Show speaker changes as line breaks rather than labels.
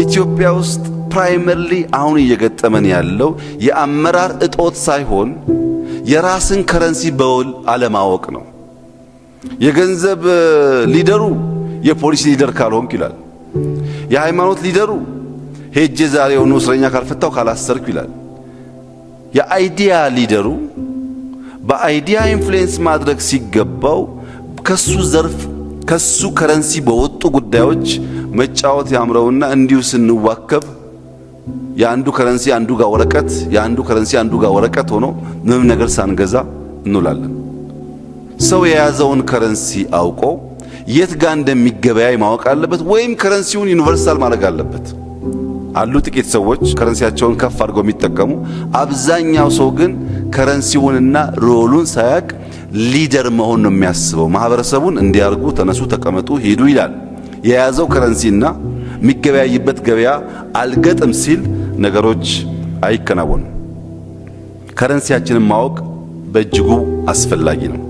ኢትዮጵያ ውስጥ ፕራይመርሊ አሁን እየገጠመን ያለው የአመራር እጦት ሳይሆን የራስን ከረንሲ በውል አለማወቅ ነው። የገንዘብ ሊደሩ የፖሊስ ሊደር ካልሆንክ ይላል። የሃይማኖት ሊደሩ ሄጄ ዛሬውኑ እስረኛ ካልፈታው ካላሰርኩ ይላል። የአይዲያ ሊደሩ በአይዲያ ኢንፍሉዌንስ ማድረግ ሲገባው ከሱ ዘርፍ ከሱ ከረንሲ በወጡ ጉዳዮች መጫወት ያምረውና እንዲሁ ስንዋከብ ያንዱ ከረንሲ አንዱ ጋር ወረቀት ያንዱ ከረንሲ አንዱ ጋር ወረቀት ሆኖ ምንም ነገር ሳንገዛ እንውላለን። ሰው የያዘውን ከረንሲ አውቆ የት ጋር እንደሚገበያይ ማወቅ አለበት፣ ወይም ከረንሲውን ዩኒቨርሳል ማድረግ አለበት። አሉ ጥቂት ሰዎች ከረንሲያቸውን ከፍ አድርገው የሚጠቀሙ። አብዛኛው ሰው ግን ከረንሲውንና ሮሉን ሳያቅ ሊደር መሆን ነው የሚያስበው። ማህበረሰቡን እንዲያርጉ ተነሱ፣ ተቀመጡ፣ ሂዱ ይላል። የያዘው ከረንሲና የሚገበያይበት ገበያ አልገጥም ሲል ነገሮች አይከናወኑም። ከረንሲያችንን ማወቅ በእጅጉ አስፈላጊ ነው።